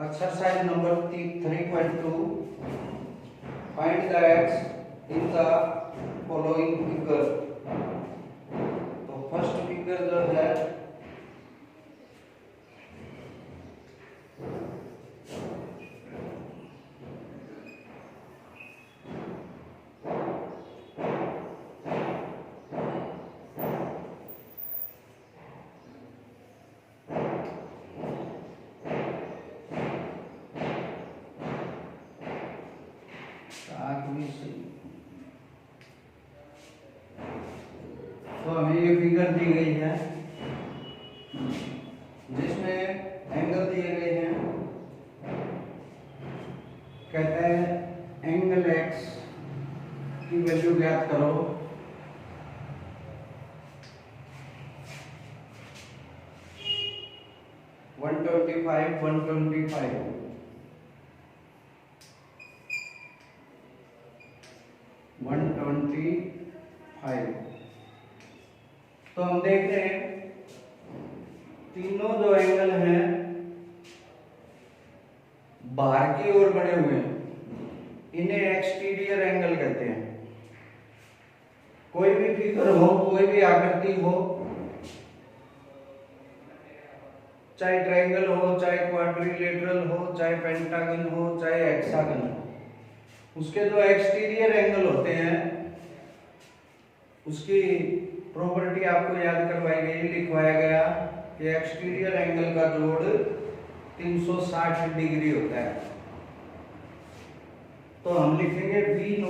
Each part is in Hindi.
Exercise number 3.2. Find the x in the following figure. तो फर्स्ट फिगर जो है तो हमें ये फिगर दी गई है जिसमें एंगल दिए गए हैं। कहते हैं एंगल एक्स की वैल्यू ज्ञात करो। वन 125 तो हम देख रहे हैं तीनों जो एंगल हैं बाहर की ओर बने हुए हैं, इन्हें एक्सटीरियर एंगल कहते हैं। कोई भी फिगर हो, कोई भी आकृति हो, चाहे ट्रायंगल हो, चाहे क्वाड्रिलेटरल हो, चाहे पेंटागन हो, चाहे हेक्सागन हो, उसके जो एक्सटीरियर एंगल होते हैं उसकी प्रॉपर्टी आपको याद करवाई गई, लिखवाया गया कि एक्सटीरियर एंगल का जोड़ 360 डिग्री होता है। तो हम लिखेंगे we know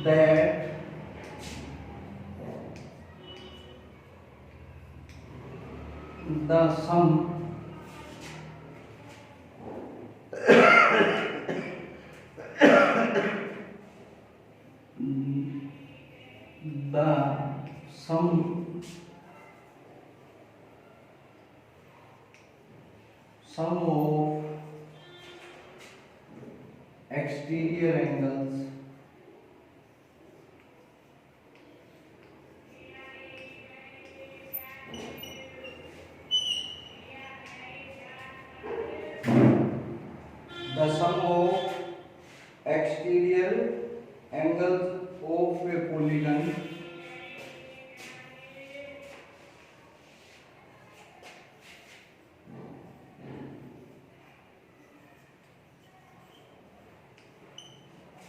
that the sum of exterior angles of a polygon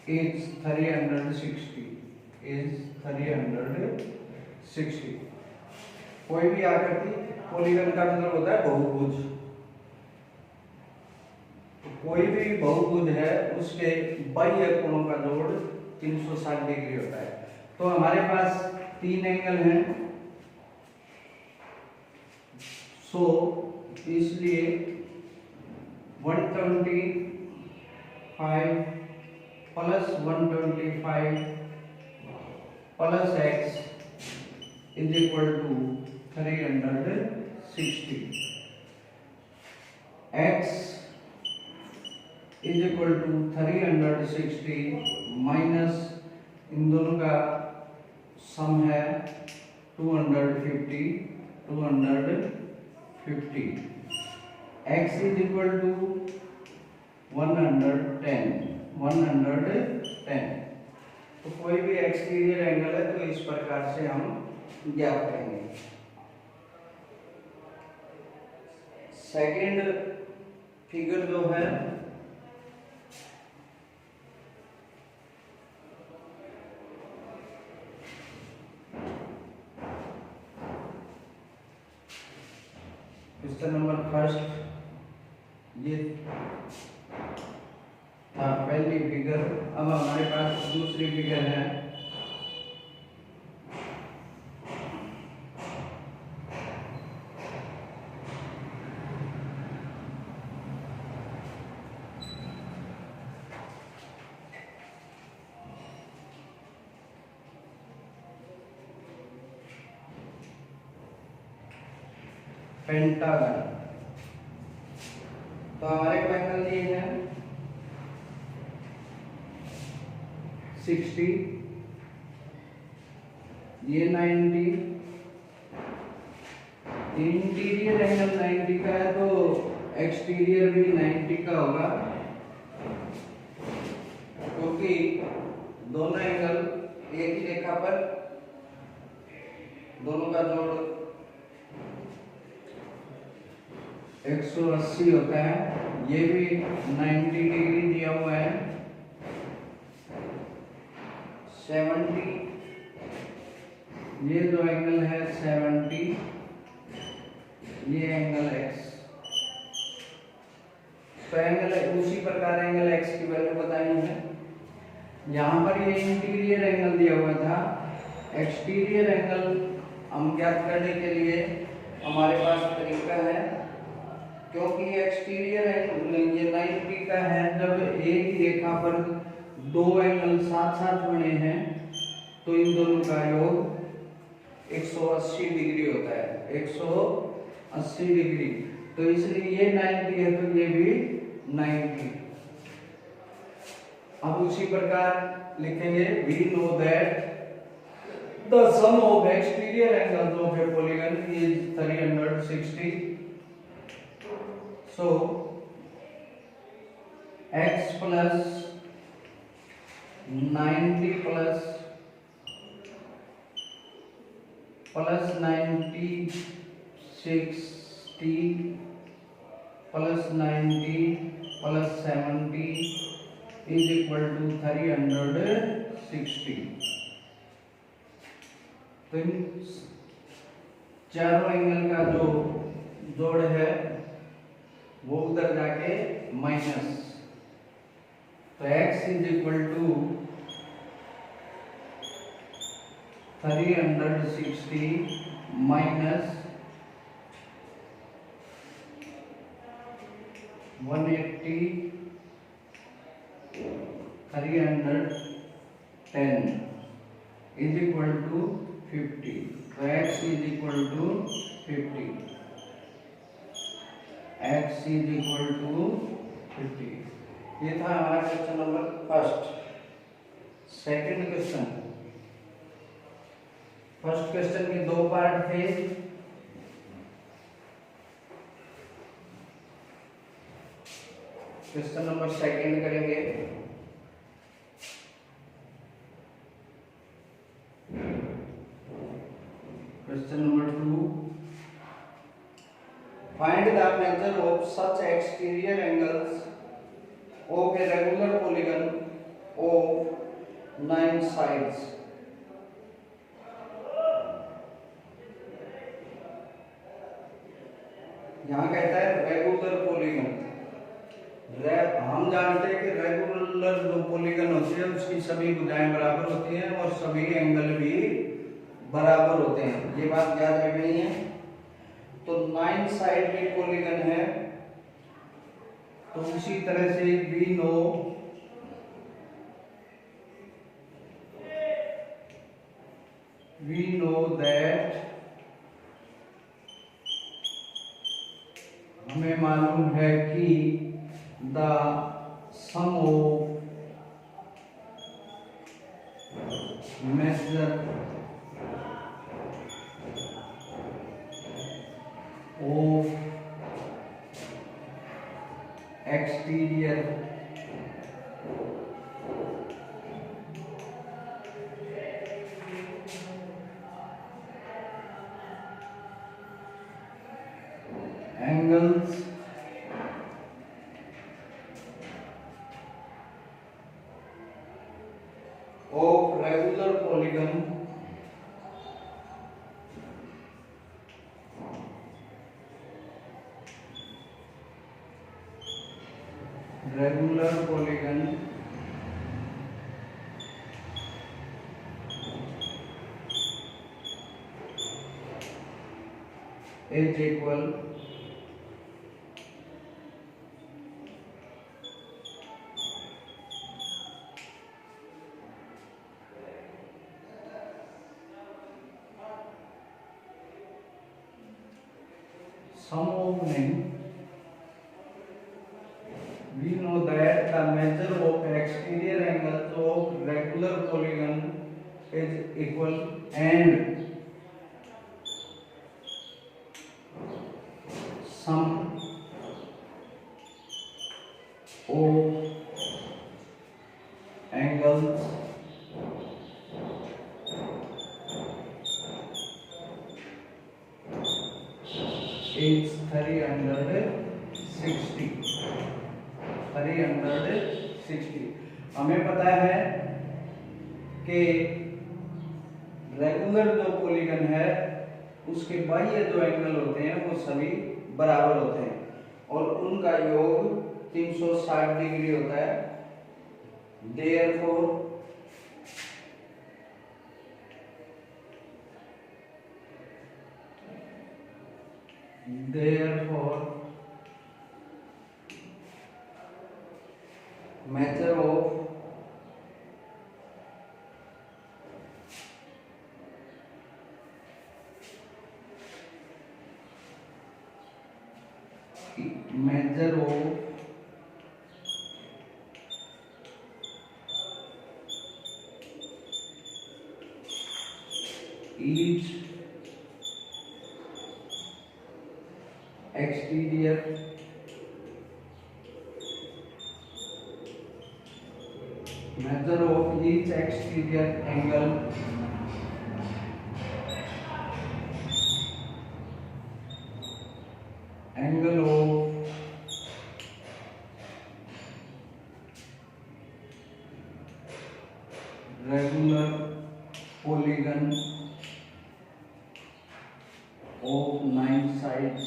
is 360। कोई भी आकृति, पॉलीगन का मतलब होता है बहुभुज। तो कोई भी बहुभुज है उसके बाह्य कोणों का जोड़ 360 डिग्री होता है। तो हमारे पास तीन एंगल हैं, सो इसलिए 125 plus 125 plus x is equal to 360। x is equal to 360 minus इन दोनों का सम है 250। x is equal to 110। तो कोई भी एक्सटीरियर एंगल है तो इस प्रकार से हम ज्ञात करेंगे। सेकंड फिगर जो है क्वेश्चन नंबर फर्स्ट, ये था पहली फिगर। अब हमारे पास दूसरी फिगर है। पेंटागन। तो हमारे को एंगल दिए हैं 60 ये 90, इंटीरियर एंगल 90 का है तो एक्सटीरियर भी 90 का होगा, क्योंकि दोनों एंगल एक ही रेखा पर, दोनों का जोड़ 180 होता है। ये भी 90 डिग्री दिया हुआ है, 70, ये जो एंगल है 70, ये एंगल x। तो एंगल उसी प्रकार एंगल x की वैल्यू बताई है। यहाँ पर ये इंटीरियर एंगल दिया हुआ था, एक्सटीरियर एंगल हम ज्ञात करने के लिए हमारे पास तरीका है, क्योंकि एक्सटीरियर एंगल ये 90 का है। जब एक ही रेखा पर दो एंगल साथ साथ बने हैं तो इन दोनों का योग 180 डिग्री होता है, 180 डिग्री। तो इसलिए ये 90 है तो ये भी 90। अब उसी प्रकार लिखेंगे, we know that the sum of exterior angles of a polygon is 360. So x plus 90 plus 90 60 plus 90 plus 70 is equal to 360। तो इन चारों एंगल का जो जोड़ है वो उधर जाके माइनस, तो x is equal to 360 minus 180 310 is equal to 50। तो x is equal to 50, x is equal to 50। ये था हमारा question number first. Second question, first question के दो पार्ट थे। क्वेश्चन नंबर सेकंड करेंगे। Question number 2, find the measure of such exterior angles of a regular polygon of 9 sides. यहाँ कहता है रेगुलर पॉलीगन। हम जानते हैं कि रेगुलर जो पॉलीगन होती है उसकी सभी भुजाएं बराबर होती हैं और सभी एंगल भी बराबर होते हैं, ये बात याद रखनी है। तो 9 साइड की पॉलीगन है, तो उसी तरह से we know that हमें मालूम है कि the sum of measure of exterior angles of regular polygon is equal sum of name। We know that the measure of exterior angles of regular polygon is equal and sum of angles is 360. 360 हमें पता है कि रेगुलर जो पॉलीगन है उसके बाह्य जो एंगल होते हैं वो सभी बराबर होते हैं और उनका योग 360 डिग्री होता है। Therefore measure of each exterior angle of regular polygon of 9 sides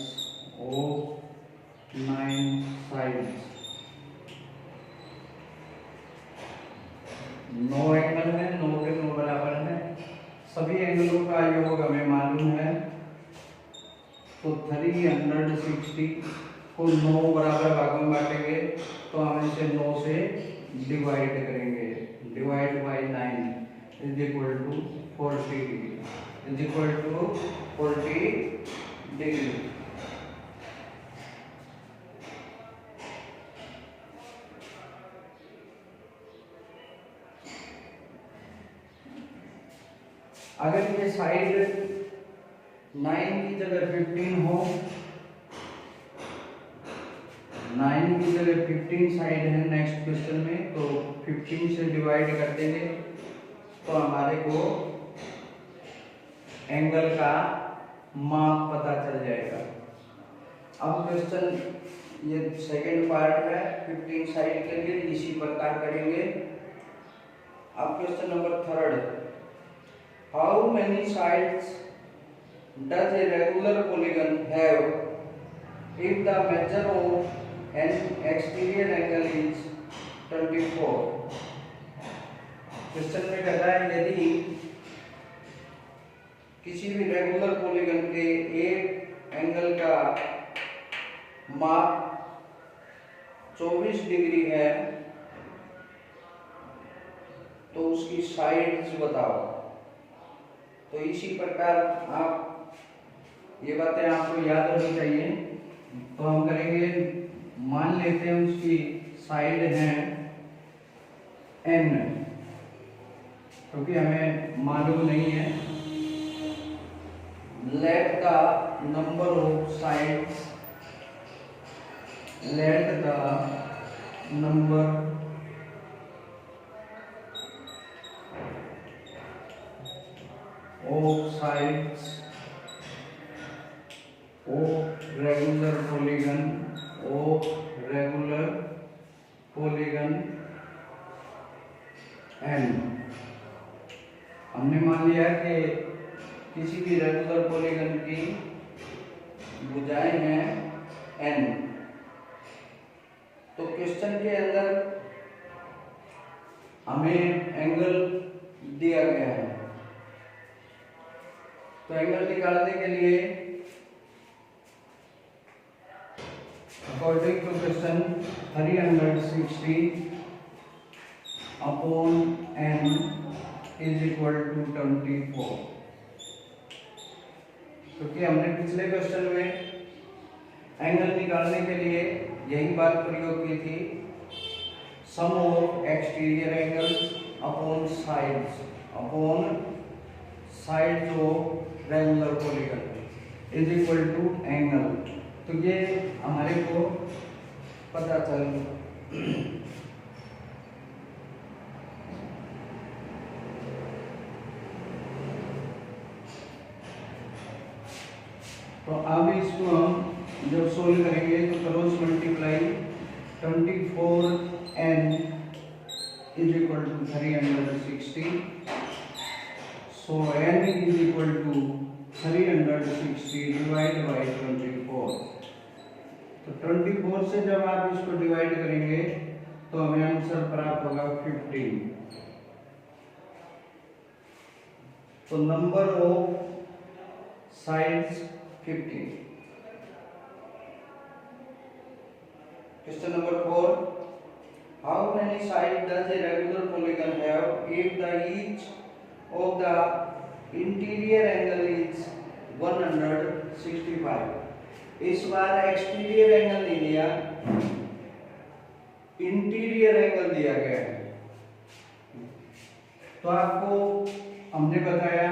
9 angle है, 9 के 9 बराबर है। सभी एंगलों का योग हमें मालूम है, तो 360 को 9 बराबर भागों में बांटेंगे तो हम इसे 9 से डिवाइड करेंगे। Divide by 9 is equal to 40 degree. अगर ये साइड 9 की जगह 15 हो, 9 की जगह 15 साइड है नेक्स्ट क्वेश्चन में, तो 15 से डिवाइड कर देंगे तो हमारे को एंगल का माप पता चल जाएगा। अब क्वेश्चन ये सेकंड पार्ट है, 15 साइड के लिए इसी प्रकार करेंगे। अब question number 3, how many sides does a regular polygon have if the measure of an exterior angle is 24? Question में कहता है यदि किसी भी रेगुलर पॉलीगन के एक एंगल का माप 24 डिग्री है तो उसकी साइड्स बताओ। तो इसी प्रकार आप ये बातें आपको याद रखनी चाहिए। तो हम करेंगे, मान लेते हैं उसकी साइड है n, क्योंकि हमें मालूम नहीं है। Let the number of sides of sides of regular polygon n। हमने मान लिया कि किसी भी रेगुलर पॉलीगन की भुजाएं हैं n। तो क्वेश्चन के अंदर हमें एंगल दिया गया है, तो एंगल निकालने के लिए according to question 360 upon n is equal to 24। क्योंकि हमने पिछले क्वेश्चन में एंगल निकालने के लिए यही बात प्रयोग की थी, sum of exterior angles upon sides of regular polygon is equal to angle. तो ये हमारे को पता चल तो अब इसको हम जब सोल्व करेंगे तो cross multiply 24n is equal to 360। So n is equal to 360 divide by 24। तो 24 से जब आप इसको डिवाइड करेंगे तो हमें आंसर प्राप्त होगा 15। तो number of sides 15। Question number 4. How many sides does a regular polygon have if the each of the interior angle is 165? इस बार एक्सटीरियर एंगल नहीं दिया, इंटीरियर एंगल दिया गया है। तो आपको हमने बताया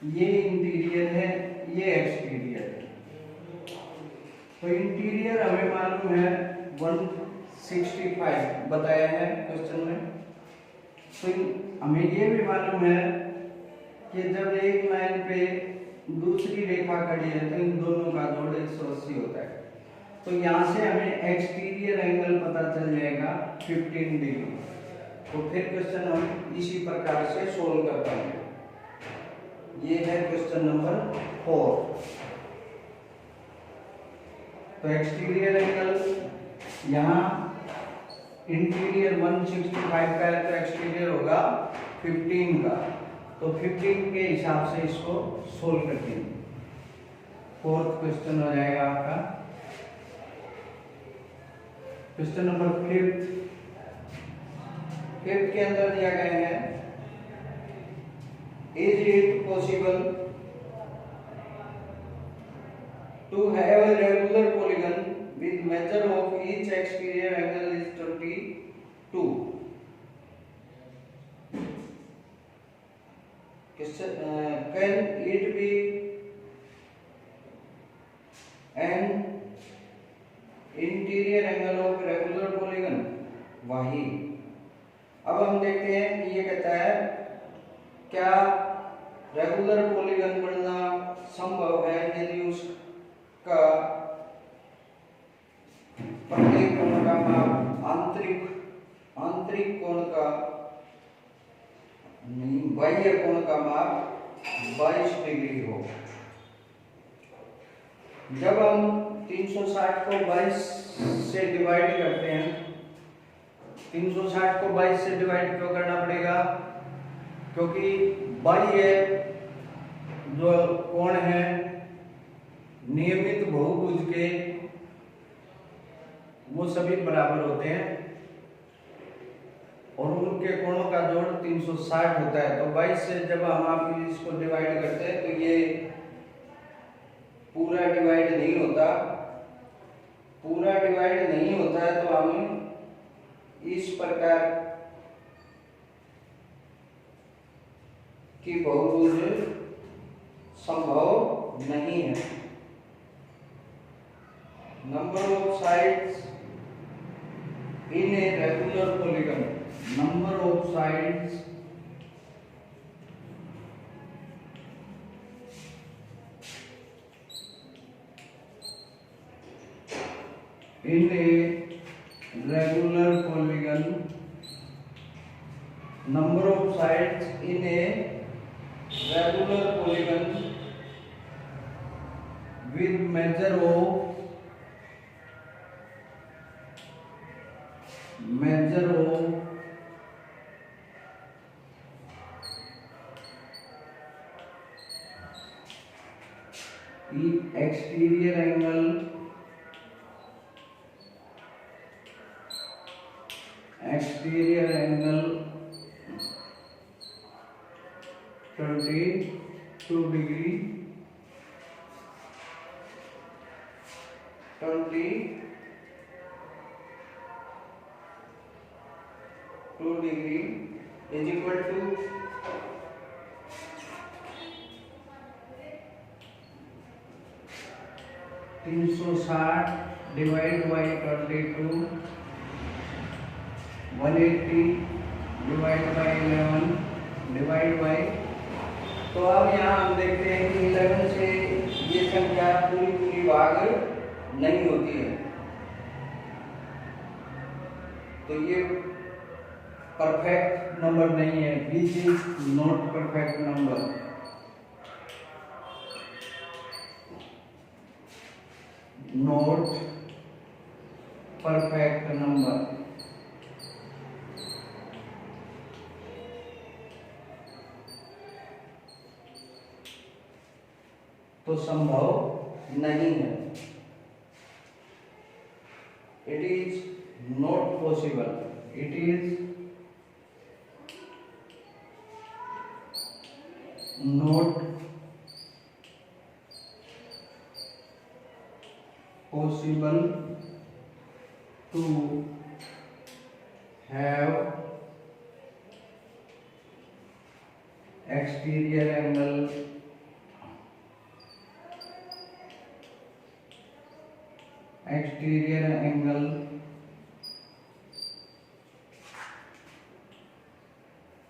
ये इंटीरियर है, ये एक्सटीरियर है। तो इंटीरियर हमें मालूम है 165 बताया है क्वेश्चन में। तो हमें ये भी मालूम है कि जब एक लाइन पे दूसरी रेखा खड़ी है तो इन दोनों का जोड़ 180 होता है। तो यहाँ से हमें एक्सटीरियर एंगल पता चल जाएगा 15 डिग्री। तो फिर क्वेश्चन हम इसी प्रकार से सोल्व कर पाएंगे। ये है क्वेश्चन नंबर 4। तो एक्सटीरियर एंगल यहाँ इंटीरियर 165 का है तो एक्सटीरियर होगा 15 का। तो 15 के हिसाब से इसको सोल्व करते हैं। 4th क्वेश्चन हो जाएगा आपका। क्वेश्चन नंबर 5 के अंदर दिया गया है is it possible to have a regular polygon with measure of each exterior angle is 22? Can it be an interior angle of regular polygon? वही। अब हम देखते हैं कि ये कहता है क्या रेगुलर पॉलीगन बनना संभव है यदि उसका प्रत्येक कोण का माप आंतरिक कोण का नहीं बाह्य कोण का माप 22 डिग्री हो। जब हम 360 को 22 से डिवाइड करते हैं, 360 को 22 से डिवाइड क्यों करना पड़ेगा? क्योंकि बाह्य जो कोण है नियमित बहुभुज के वो सभी बराबर होते हैं और उनके कोणों का जोड़ 360 होता है। तो 22 से जब हम आप इसको डिवाइड करते हैं तो ये पूरा डिवाइड नहीं होता। पूरा डिवाइड नहीं होता है तो हम इस प्रकार की बहुभुज संभव नहीं है। Number of sides in a regular polygon, number of sides in a regular polygon, number of sides in a regular polygon with measure of exterior angle exterior angle 22 degree 22 degree is equal to 360 divide by 22, 180 divide by 11 divide by. तो अब यहाँ हम देखते हैं कि 11 से ये संख्या पूरी पूरी भाग नहीं होती है, तो ये परफेक्ट नंबर नहीं है, which is not perfect number. Not perfect number. तो संभव नहीं है, it is not possible, it is not possible to have exterior angle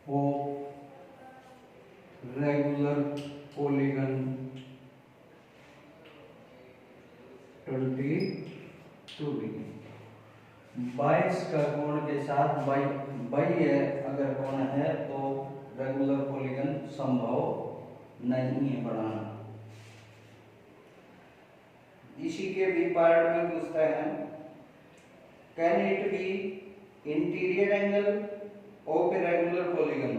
of regular polygon 22 degree. 22 का कोण के साथ बाई है अगर कोण है तो रेगुलर पॉलीगन संभव नहीं है बनाना। इसी के बी पार्ट में पूछता है, can it be interior angle of a regular polygon.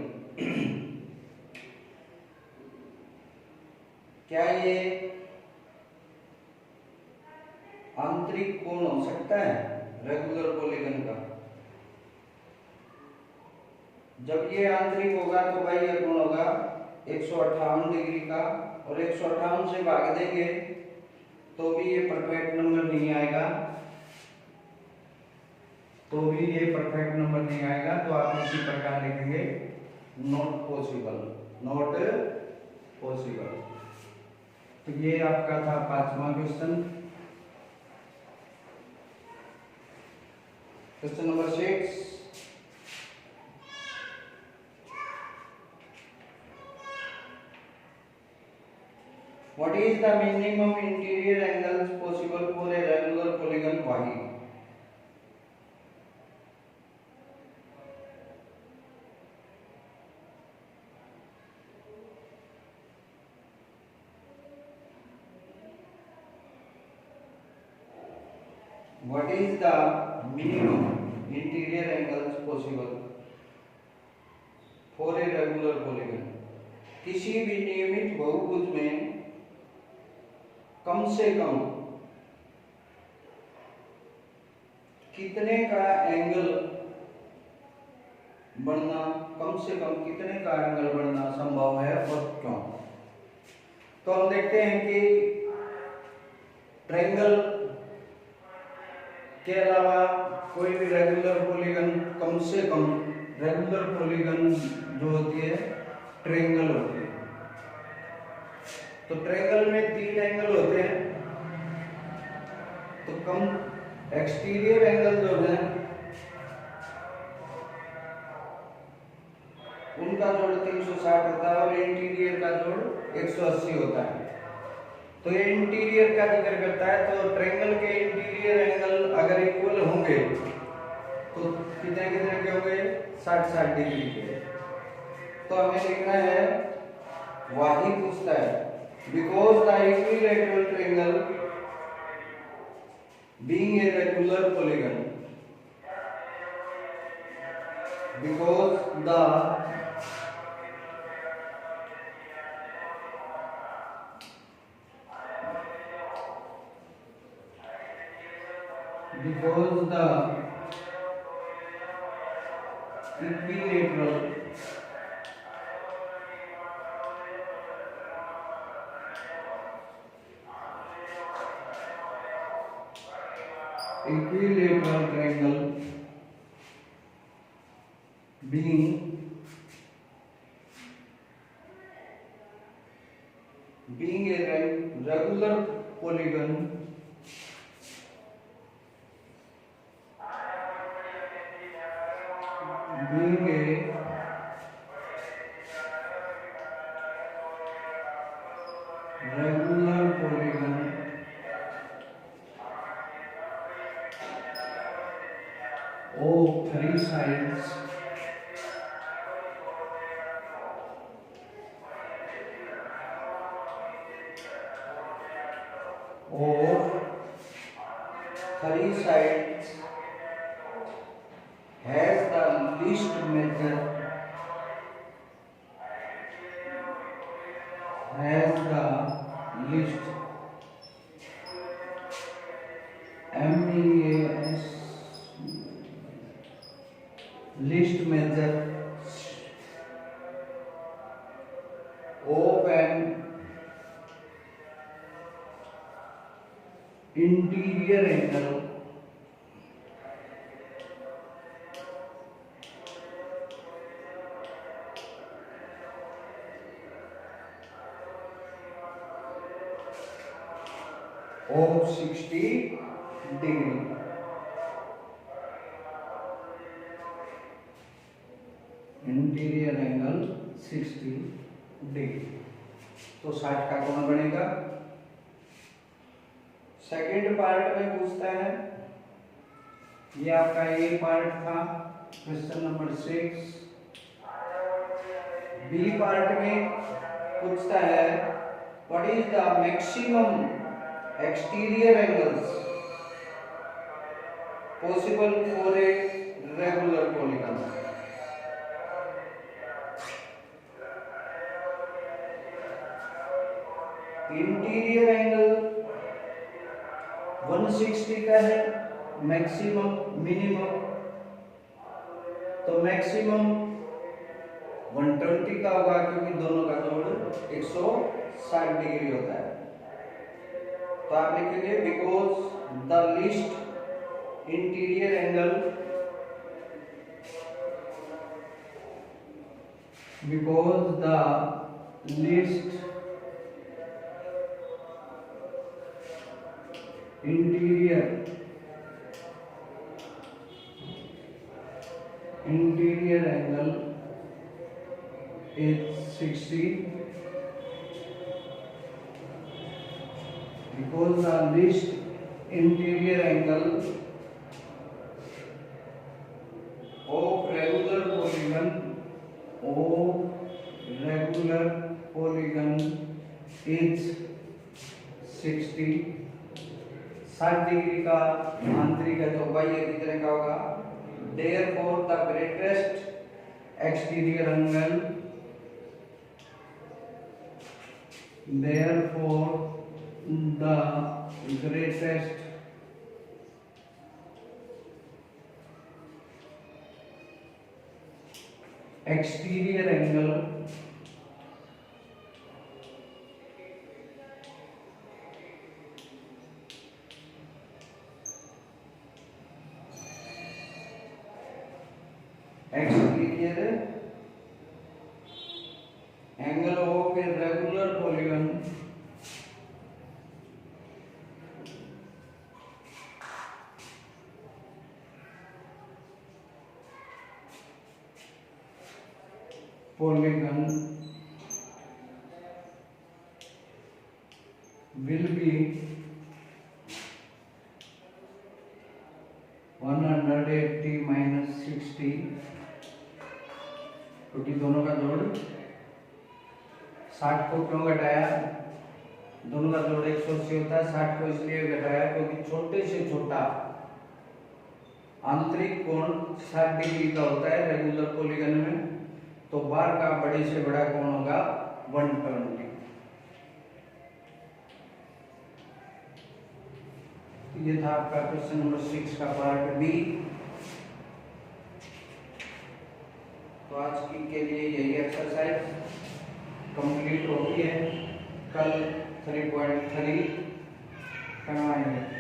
क्या ये आंतरिक कोण हो सकता है रेगुलर पॉलीगन का। जब ये आंतरिक होगा तो भाई ये कोण होगा 158 डिग्री का, और 158 से भाग देंगे तो भी ये परफेक्ट नंबर नहीं आएगा, तो भी ये परफेक्ट नंबर नहीं आएगा। तो आप इसी प्रकार लिखेंगे नॉट पॉसिबल, नॉट पॉसिबल। तो ये आपका था 5वां question. Question number 6, what is the minimum interior angles possible for a regular polygon Y? What is the minimum interior angles possible for a regular polygon? किसी भी नियमित बहुभुज में कम से कम कितने का एंगल बढ़ना, कम से कम कितने का एंगल बढ़ना संभव है और क्यों। तो हम देखते हैं कि ट्रायंगल के अलावा कोई भी रेगुलर पॉलीगन, कम से कम रेगुलर पॉलीगन जो होती है ट्रायंगल होती है। तो ट्रायंगल में 3 एंगल होते हैं, तो कम एक्सटीरियर एंगल जो है उनका जोड़ 360 होता है और इंटीरियर का जोड़ 180 होता है। तो ये इंटीरियर का जिक्र करता है, तो ट्रायंगल के इंटीरियर एंगल अगर इक्वल होंगे तो कितने कितने के होंगे, 60-60 डिग्री के। तो हमें लिखना है, वही पूछता है, because the equilateral triangle being a regular polygon, because the equilateral triangle being a regular polygon three sides has the least measure MEAS least measure of an interior angle of 60 degree. Interior angle 60 degree, तो 60 का कोण बनेगा। सेकंड पार्ट में पूछता है, ये आपका ए पार्ट था क्वेश्चन नंबर 6। बी पार्ट में पूछता है what is the maximum exterior angles possible for a regular polygon। Interior angle 160 का है, मैक्सिमम मिनिमम, तो मैक्सिमम 120 का होगा क्योंकि दोनों का जोड़ 160 डिग्री होता है। तो आप लिखेंगे because the least interior angle interior angle is 60 because the least interior angle of regular polygon is 60 degree का आंतरिक है, तो भाई ये कितने का होगा। Therefore the greatest exterior angle exterior angle of a regular polygon will be 180 minus 60, क्योंकि दोनों का जोड़ 60 को क्यों घटाया, दोनों का जोड़ 180 होता है, 60 को इसलिए घटाया क्योंकि छोटे से छोटा आंतरिक कोण 60 डिग्री का होता है रेगुलर पॉलीगन में, तो बार का बड़े से बड़ा कोण होगा 120। ये था आपका क्वेश्चन नंबर 6 का पार्ट बी। तो आज की के लिए यही एक्सरसाइज कंप्लीट होती है, कल 3.3 करवाएंगे।